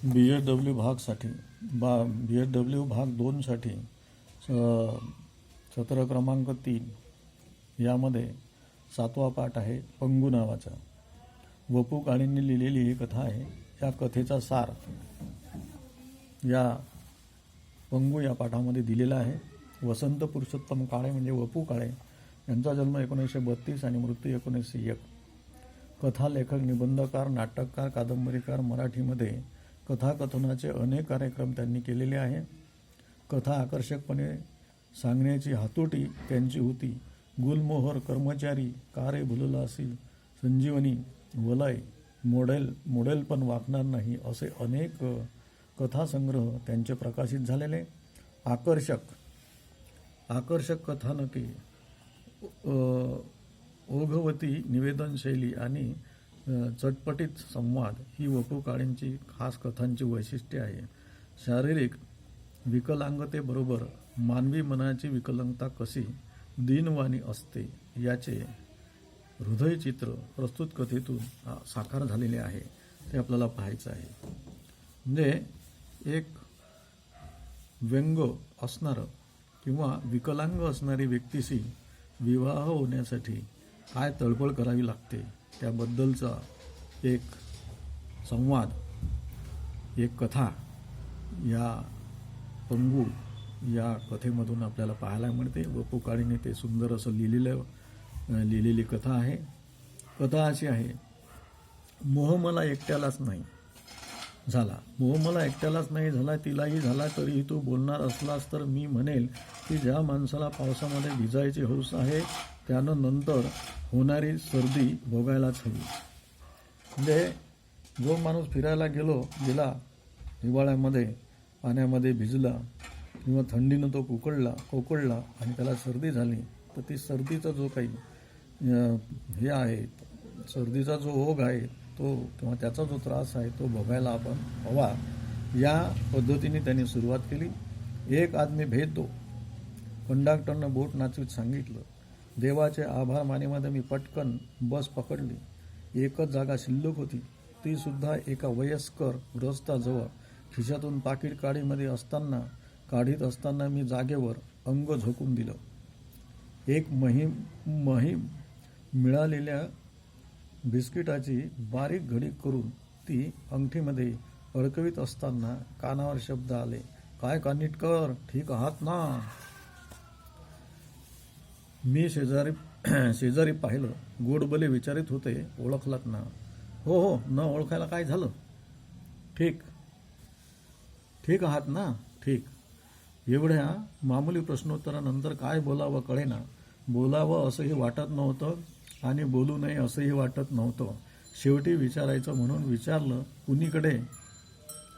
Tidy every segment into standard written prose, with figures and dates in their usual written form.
BHW भागसाठी BHW भाग 2साठी सत्र क्रमांक 3 यामध्ये 7वा पाठ आहे पंगू नावाचा. वपू काळेंनी लिहिलेली ही कथा आहे. या कथेचा सार या पंगू या पाठामध्ये दिलेला आहे. वसंत पुरुषोत्तम काळे म्हणजे वपू काळे यांचा जन्म 1932 आणि मृत्यू 1901. कथा लेखक, निबंधकार, नाटककार, कादंबरीकार. मराठीमध्ये कथाकथनाचे अनेक कार्यक्रम त्यांनी केलेले आहे. कथा आकर्षकपणे सांगण्याची हातोटी त्यांची होती. गुलमोहर, कर्मचारी, कारे भुललासी, संजीवनी, वलय, मोडेल पण वाकणार नाही असे अनेक कथासंग्रह त्यांचे प्रकाशित झालेले. आकर्षक कथानके, ओघवती निवेदनशैली आणि चटपटीत संवाद ही वपू काळेंची खास कथांची वैशिष्ट्ये आहे. शारीरिक विकलांगतेबरोबर मानवी मनाची विकलांगता कशी दीनवाणी असते याचे हृदयचित्र प्रस्तुत कथेतून साकार झालेले आहे. ते आपल्याला पाहायचं आहे. म्हणजे एक व्यंग असणारं किंवा विकलांग असणारी व्यक्तीशी विवाह होण्यासाठी काय तळपळ करावी लागते त्याबद्दलचा एक संवाद, एक कथा या पंगू या कथेमधून आपल्याला पाहायला मिळते. वपू काळेंनी ते सुंदर असं लिहिलेली कथा आहे. कथा अशी आहे. मोह मला एकट्यालाच नाही झाला, तिलाही झाला. तरीही तू बोलणार असलास तर मी म्हणेल की ज्या माणसाला पावसामध्ये भिजायची हौस आहे त्यानं नंतर होणारी सर्दी भोगायलाच हवी. म्हणजे जो माणूस फिरायला गेला हिवाळ्यामध्ये पाण्यामध्ये भिजला किंवा थंडीनं तो कोकळला आणि त्याला सर्दी झाली तर ती सर्दीचा जो काही हे आहे, सर्दीचा जो ओघ आहे तो किंवा त्याचा जो त्रास आहे तो भोगायला आपण हवा. या पद्धतीने त्यांनी सुरुवात केली. एक आदमी भेद दो, कंडक्टरनं बोट नाचवीत सांगितलं. देवाचे आभार मानेमध्ये मी पटकन बस पकडली. एकच जागा शिल्लक होती, ती सुद्धा एका वयस्कर गृहस्थाजवळ. खिशातून पाकिट काढीत असताना मी जागेवर अंग झोकून दिलं. एक महिम मिळालेल्या बिस्किटाची बारीक घडी करून ती अंगठीमध्ये अडकवीत असताना कानावर शब्द आले, काय कानिटकर, ठीक आहात ना? मी शेजारी पाहिलं. गोडबोले विचारित होते, ओळखलात ना? हो, न ओळखायला काय झालं? ठीक आहात ना? ठीक. एवढ्या मामूली प्रश्नोत्तरानंतर काय बोलावं कळेना. बोलावं असंही वाटत नव्हतं आणि बोलू नये असंही वाटत नव्हतं. शेवटी विचारायचं म्हणून विचारलं, कुणीकडे?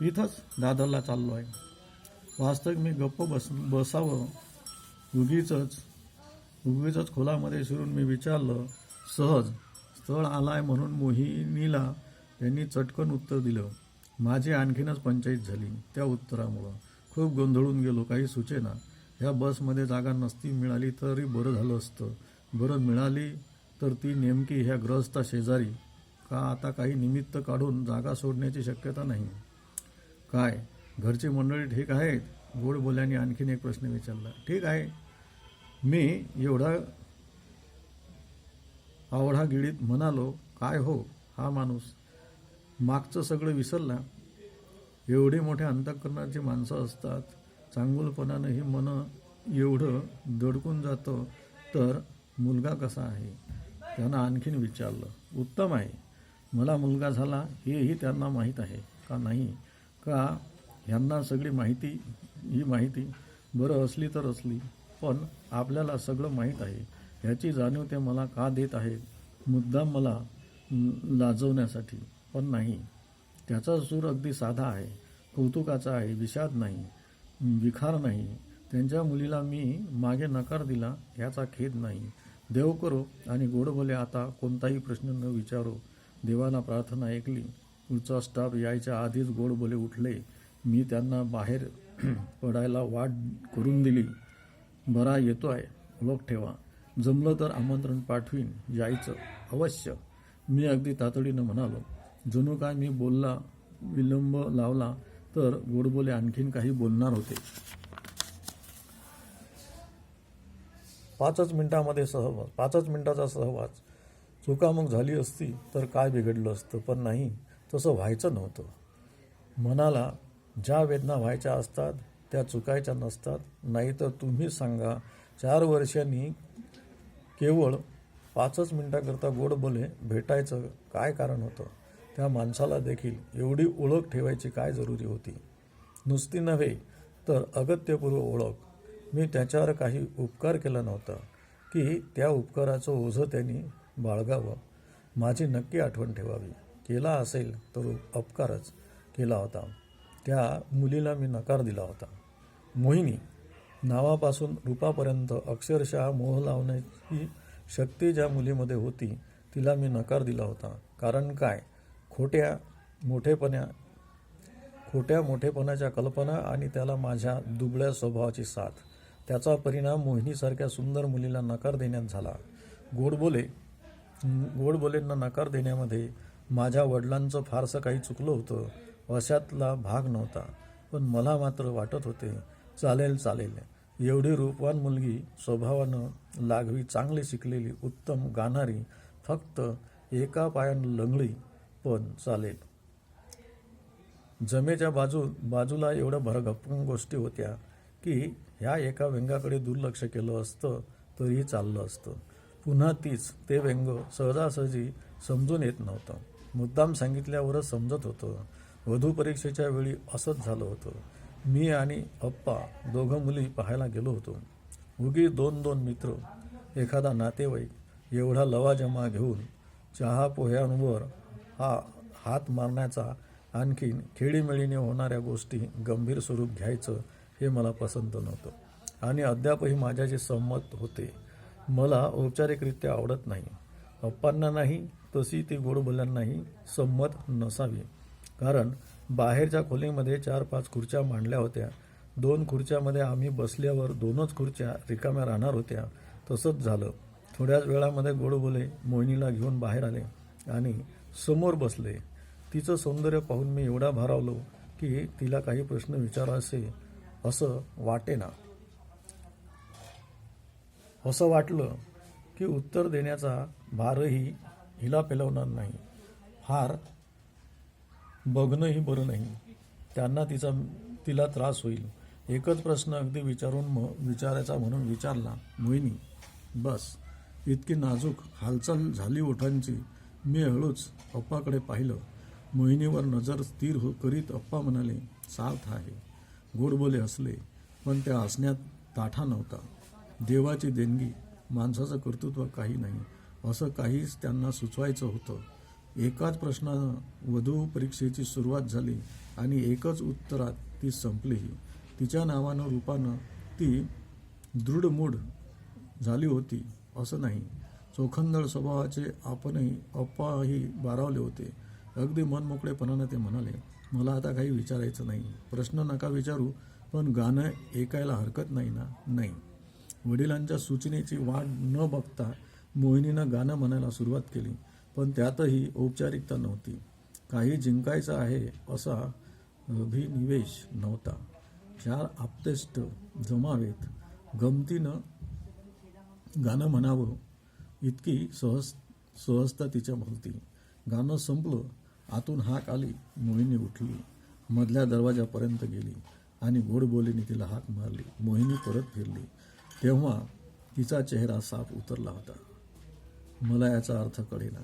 इथंच, दादरला चाललो आहे. वास्तविक मी गप्प बसावं उगीच खोलामध्ये शिरून मी विचारलं. सहज. स्थळ आलाय म्हणून मोहिनीला त्यांनी चटकन उत्तर दिलं. माझी आणखीनच पंचायत झाली त्या उत्तरामुळं. खूप गोंधळून गेलो, काही सुचेना. ह्या बसमध्ये जागा नसती मिळाली तरी बरं झालं असतं. बरं मिळाली तर ती नेमकी ह्या ग्रहस्था शेजारी का आता काही निमित्त काढून जागा सोडण्याची शक्यता नाही. काय घरची मंडळी ठीक आहेत? गोड बोल्याने आणखीन एक प्रश्न विचारला. ठीक आहे. मी एवढा आवडा गिळीत म्हणालो, काय हो हा माणूस मागचं सगळं विसरला? एवढी मोठ्या अंतःकरणाची माणसं असतात, चांगुलपणानं ही मन एवढं दडकून जातं तर मुलगा कसा आहे? त्यानं आणखीन विचारलं. उत्तम आहे. मला मुलगा झाला हेही त्यांना माहीत आहे का नाही? का ह्यांना सगळी ही माहिती बरं असली तर असली, पण आपल्याला सगळं माहीत आहे ह्याची जाणीव ते मला का देत आहेत? मुद्दाम मला लाजवण्यासाठी. पण नाही, त्याचा सूर अगदी साधा आहे, कौतुकाचा आहे, विषाद नाही, विखार नाही. त्यांच्या मुलीला मी मागे नकार दिला ह्याचा खेद नाही. देव करो आणि गोड बोले आता कोणताही प्रश्न न विचारो. देवाला प्रार्थना ऐकली. पुढचा स्टाफ यायच्या आधीच गोड बोले उठले. मी त्यांना बाहेर पडायला वाट करून दिली. बरा येतोय, ओळख ठेवा. जमलं तर आमंत्रण पाठवीन, यायचं अवश्य. मी अगदी तातडीनं म्हणालो. जणू काय मी विलंब लावला तर गोडबोले आणखीन काही बोलणार होते. 5 मिनिटाचा सहवास चुकामुक झाली असती तर काय बिघडलं असतं, पण नाही, तसं व्हायचं नव्हतं. मनाला ज्या वेदना व्हायच्या असतात त्या चुकायच्या नसतात. नाहीतर तुम्ही सांगा, 4 वर्षांनी केवळ 5 मिनिटाकरता गोडबोले भेटायचं काय कारण होतं? त्या माणसाला देखील एवढी ओळख ठेवायची काय जरुरी होती? नुसती नव्हे तर अगत्यपूर्व ओळख. मी त्याच्यावर काही उपकार केला नव्हता की त्या उपकाराचं ओझं त्यांनी बाळगावं. माझी नक्की आठवण ठेवावी. केला असेल तर अपकारच केला होता. त्या मुलीला मी नकार दिला होता. मोहिनी नावापासून रूपापर्यंत अक्षरशः मोह लावण्याची शक्ती ज्या मुलीमध्ये होती तिला मी नकार दिला होता. कारण काय? खोट्या मोठेपणाच्या कल्पना आणि त्याला माझ्या दुबळ्या स्वभावाची साथ. त्याचा परिणाम मोहिनीसारख्या सुंदर मुलीला नकार देण्यात झाला. गोडबोलेंना नकार देण्यामध्ये माझ्या वडिलांचं फारसं काही चुकलं होतं अशातला भाग नव्हता. पण मला मात्र वाटत होते, चालेल, एवढी रूपवान मुलगी, स्वभावानं लागवी, चांगली शिकलेली, उत्तम गाणारी, फक्त एका पायानं लंगडी, पण चालेल. जमेच्या बाजूला एवढ्या भरगप्पन गोष्टी होत्या की ह्या एका व्यंगाकडे दुर्लक्ष केलं असतं तरीही चाललं असतं. पुन्हा ते व्यंग सहजासहजी समजून येत नव्हतं. मुद्दाम सांगितल्यावरच समजत होतं. वधू परीक्षेच्या वेळी असंच झालं होतं. मी आणि अप्पा दोघं मुली पाहायला गेलो होतो. उगी 2-2 मित्र, एखादा नातेवाईक एवढा लवाजमा घेऊन चहा पोह्यांवर हात मारण्याचा, आणखीन खेळीमेळीने होणाऱ्या गोष्टी गंभीर स्वरूप घ्यायचं हे मला पसंत नव्हतं. आणि अद्यापही माझ्याशी सहमत होते. मला औपचारिकरित्या आवडत नाही. अप्पांना नाही, तशी ती गोडबोल्यांनाही संमत नसावी. कारण बाहेरच्या खोलीमध्ये 4-5 खुर्च्या मांडल्या होत्या. 2 खुर्च्यामध्ये आम्ही बसल्यावर 2च खुर्च्या रिकाम्या राहणार होत्या. तसंच झालं. थोड्याच वेळामध्ये गोडबोले मोहिनीला घेऊन बाहेर आले आणि समोर बसले. तिचं सौंदर्य पाहून मी एवढा भारावलो की तिला काही प्रश्न विचारायचे असं वाटेना. असं वाटलं की उत्तर देण्याचा भारही हिला पेलवणार नाही. फार बघणंही बरं नाही. त्यांना तिला त्रास होईल. एकच प्रश्न अगदी विचारायचा म्हणून विचारला, मोहिनी, बस. इतकी नाजूक हालचाल झाली ओठांची. मी हळूच अप्पाकडे पाहिलं. मोहिनीवर नजर स्थिर करीत अप्पा म्हणाले, सार्थ आहे. गोडबोले हसले, पण त्या हसण्यात ताठा नव्हता. देवाची देणगी, माणसाचं कर्तृत्व काही नाही, असं काहीच त्यांना सुचवायचं होतं. एकाच प्रश्नानं वधू परीक्षेची सुरुवात झाली आणि एकच उत्तरात ती संपलीही. तिच्या नावानं रूपानं ती दृढमूढ झाली होती असं नाही. चोखंदळ स्वभावाचे अप्पाही बारावले होते. अगदी मनमोकळेपणानं ते म्हणाले, मला आता काही विचारायचं नाही. प्रश्न नका विचारू, पण गाणं ऐकायला हरकत नाही ना? नाही. वडिलांच्या सूचनेची वाट न बघता मोहिनीनं गाणं म्हणायला सुरुवात केली. पण त्यातही औपचारिकता नव्हती. काही जिंकायचं आहे असा अभिनिवेश नव्हता. 4 आप्तेष्ट जमावेत, गमतीनं गाणं म्हणावं इतकी सहजता तिच्या भोवती. गाणं संपलं. आतून हाक आली. मोहिनी उठली, मधल्या दरवाजापर्यंत गेली आणि गोडबोलीने तिला हाक मारली. मोहिनी परत फिरली तेव्हा तिचा चेहरा साफ उतरला होता. मला याचा अर्थ कळेना.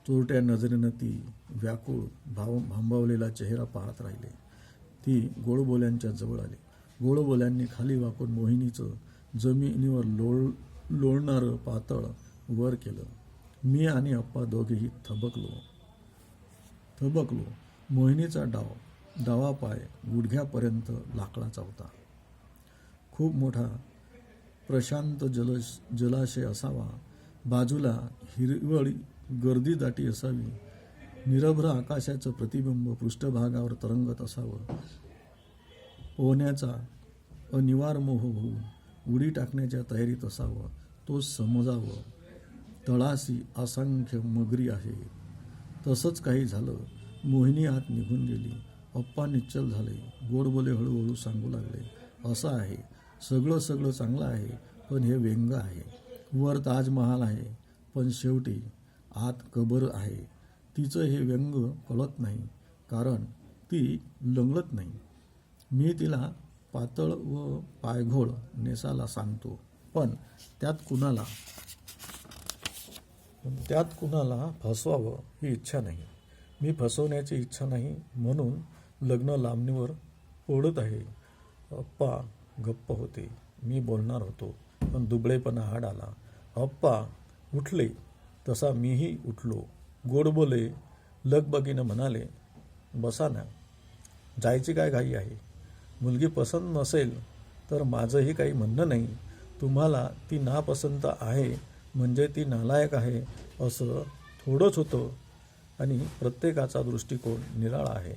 चोरट्या नजरेनं ती व्याकुळ भांबावलेला चेहरा पाहत राहिले. ती गोडबोल्यांच्या जवळ आली. गोडबोल्यांनी खाली वाकून मोहिनीचं जमिनीवर लोळणारं पातळ वर केलं. मी आणि अप्पा दोघेही थबकलो. मोहिनीचा डावा पाय गुडघ्यापर्यंत लाकडाचा होता. खूप मोठा प्रशांत जलाशय असावा. बाजूला हिरवळ गर्दीदाटी असावी. निरभ्र आकाशाचं प्रतिबिंब पृष्ठभागावर तरंगत असावं. पोहण्याचा अनिवार मोह होऊन उडी टाकण्याच्या तयारीत असावं. तो समजावं. तळाशी असंख्य मगरी आहे. तसंच काही झालं. मोहिनी आत निघून गेली. अप्पा निश्चल झाले. गोड बोले हळूहळू सांगू लागले, असं आहे, सगळं सगळं चांगलं आहे, पण हे व्यंग आहे. वर ताजमहाल आहे, पण शेवटी आत कबर आहे. तिचं हे व्यंग कळत नाही, कारण ती लंगडत नाही. मी तिला पातळ व पायघोळ नेसायला सांगतो, पण त्यात कुणाला फसवावं ही इच्छा नाही. मी फसवण्याची इच्छा नाही, म्हणून लग्न लांबणीवर ओढत आहे. अप्पा गप्प होते. मी बोलणार होतो, पण दुबळेपणा आड आला. अप्पा उठले तसा मीही उठलो. गोड बोले लगबगीनं म्हणाले, बसा ना, जायची काय घाई आहे? मुलगी पसंत नसेल तर माझंही काही म्हणणं नाही. तुम्हाला ती नापसंत आहे म्हणजे ती नालायक आहे असं थोडंच होतं. आणि प्रत्येकाचा दृष्टिकोन निराळा आहे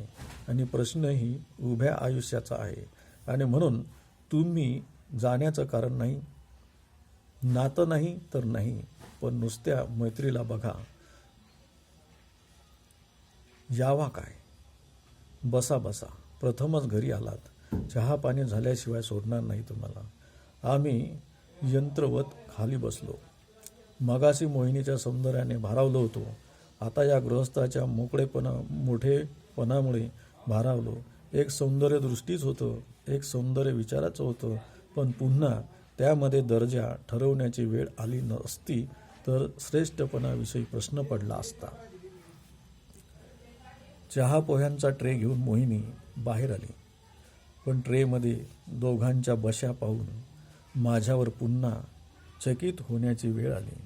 आणि प्रश्नही उभ्या आयुष्याचा आहे. आणि म्हणून तुम्ही जाण्याचं कारण नाही. नातं नाही तर नाही, पण नुसत्या मैत्रीला बघा. यावा काय? बसा बसा, प्रथमच घरी आलात, चहा पाणी झाल्याशिवाय सोडणार नाही तुम्हाला. आम्ही यंत्रवत खाली बसलो. मगाशी मोहिनीच्या सौंदर्याने भारावलो होतो, आता या गृहस्थाच्या मोठेपणामुळे भारावलो. एक सौंदर्य दृष्टीच होतं, एक सौंदर्य विचाराचं होतं, पण पुन्हा त्यामध्ये दर्जा ठरवण्याची वेळ आली नसती तर श्रेष्ठपणाविषयी प्रश्न पडला असता. चहा पोह्यांचा ट्रे घेऊन मोहिनी बाहेर आली, पण ट्रेमध्ये दोघांच्या बशा पाहून माझ्यावर पुन्हा चकित होण्याची वेळ आली.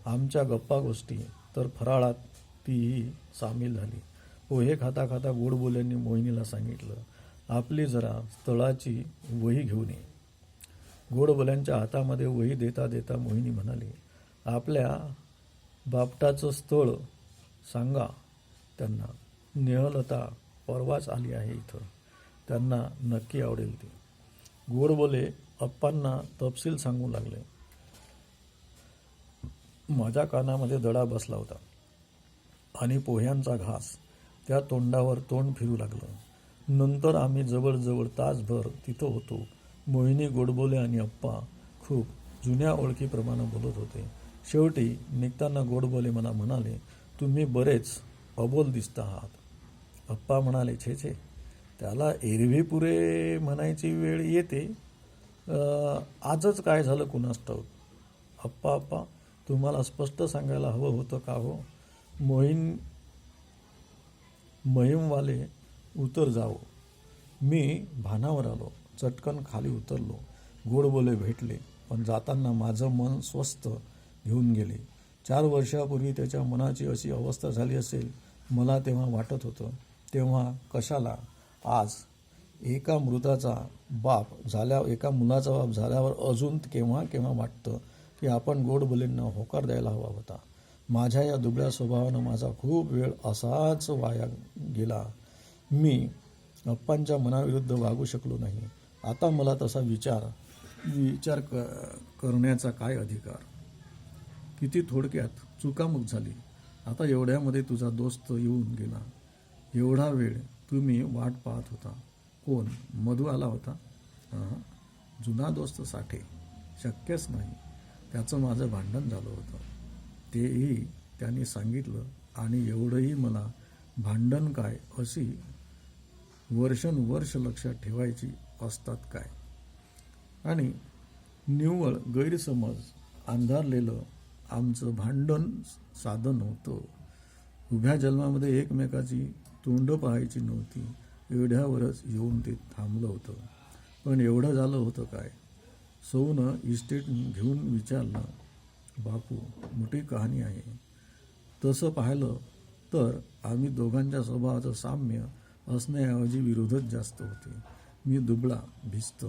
आमच्या गप्पा गोष्टी तर फराळात तीही सामील झाली. पोहे खाता खाता गोड बोल्यांनी मोहिनीला सांगितलं, आपली जरा स्थळाची वही घेऊन ये. गोड बोल्यांच्या हातामध्ये वही देता देता मोहिनी म्हणाली, आपल्या बापटाचं स्थळ सांगा त्यांना. स्नेहलता परवाच आली आहे इथं, त्यांना नक्की आवडेल ती. गोड बोले अप्पांना तपशील सांगू लागले. माझ्या कानामध्ये दडा बसला होता आणि पोह्यांचा घास त्या तोंडावर तोंड फिरू लागलं. नंतर आम्ही जवळजवळ तासभर तिथं होतो. मोहिनी, गोडबोले आणि अप्पा खूप जुन्या ओळखीप्रमाणे बोलत होते. शेवटी निघताना गोडबोले मला म्हणाले, तुम्ही बरेच अबोल दिसता आहात. अप्पा म्हणाले, छे छे, त्याला एरवी पुरे म्हणायची वेळ येते. आजच काय झालं कुणास ठाऊक. अप्पा, तुम्हाला स्पष्ट सांगायला हवं होतं का हो? महिमवाले उतर जाओ. मी भानावर आलो, चटकन खाली उतरलो. गोडबोले भेटले, पण जाताना माझं मन स्वस्थ घेऊन गेले. 4 वर्षापूर्वी त्याच्या मनाची अशी अवस्था झाली असेल, मला तेव्हा वाटत होतं. तेव्हा कशाला आज एका मुलाचा बाप झाल्यावर अजून केव्हा वाटतं की आपण गोडबोलेंना होकार द्यायला हवा होता. माझ्या या दुबळ्या स्वभावानं माझा खूप वेळ असाच वाया गेला. मी अप्पांच्या मनाविरुद्ध वागू शकलो नाही. आता मला तसा विचार करण्याचा काय अधिकार? किती थोडक्यात चुकामुक झाली. आता एवढ्यामध्ये तुझा दोस्त येऊन गेला. एवढा वेळ तुम्ही वाट पाहत होता. कोण? मधू आला होता? जुना दोस्त साठे. शक्यच नाही. त्याचं माझं भांडण झालं होतं, तेही त्यांनी सांगितलं. आणि एवढंही मला भांडण काय अशी वर्षानुवर्ष लक्षात ठेवायची असतात काय? आणि निव्वळ गैरसमज अंधारलेलं आमचं भांडण साधं नव्हतं. उभ्या जन्मामध्ये एकमेकाची तोंड पाहायची नव्हती, एवढ्यावरच येऊन ते थांबलं होतं. पण एवढं झालं होतं काय? सौनं इस्टेट घेऊन विचारलं, बापू, मोठी कहाणी आहे. तसं पाहिलं तर आम्ही दोघांच्या स्वभावाचं साम्य असण्याऐवजी विरोधच जास्त होते. मी दुबळा, भिस्त,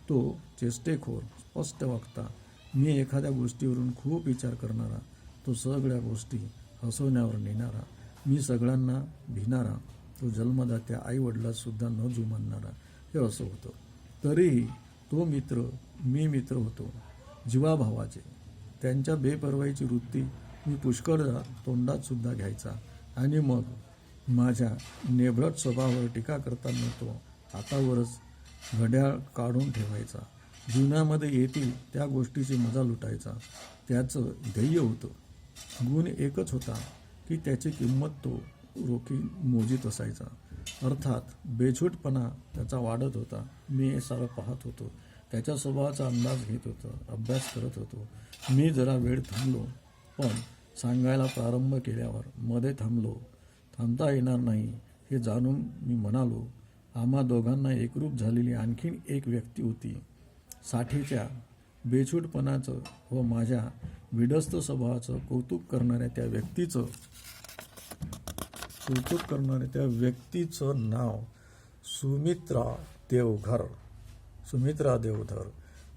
तो चेष्टेखोर, स्पष्ट वक्ता. मी एखाद्या गोष्टीवरून खूप विचार करणारा, तो सगळ्या गोष्टी हसवण्यावर नेणारा. मी सगळ्यांना भिणारा, तो जन्मदात्या आईवडिलांसुद्धा न जुमानणारा. हे असं होतं. तरीही तो मित्र, मी मित्र होतो, जीवाभावाचे. त्यांच्या बेपर्वाईची वृत्ती मी पुष्कळदा तोंडात सुद्धा घ्यायचा आणि मग माझ्या नेभळट स्वभावावर टीका करताना तो हातावरच घड्याळ काढून ठेवायचा. जीवनामध्ये येतील त्या गोष्टीची मजा लुटायचा. त्याचं ध्येय होतं, गुण एकच होता की त्याची किंमत तो रोखी मोजीत असायचा. अर्थात बेछूटपणा त्याचा वाढत होता. मी हे सारं पाहत होतो, त्याच्या स्वभावाचा अंदाज घेत होतो, अभ्यास करत होतो. मी जरा वेळ थांबलो, पण सांगायला प्रारंभ केल्यावर मध्ये थांबता येणार नाही हे जाणून मी म्हणालो. आम्हा दोघांना एकरूप झालेली आणखीन एक व्यक्ती होती. साठेच्या बेछूटपणाचं व माझ्या विडस्त स्वभावाचं कौतुक करणाऱ्या त्या व्यक्तीचं नाव सुमित्रा देवधर.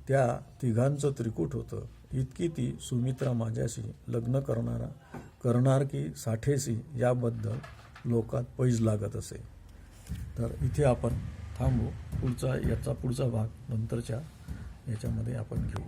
त्या तिघांचं त्रिकूट होतं. इतकी ती सुमित्रा माझ्याशी लग्न करणार की साठेशी याबद्दल लोकात पैज लागत असे. तर इथे आपण थांबू. याचा पुढचा भाग नंतरच्या याच्यामध्ये आपण घेऊ.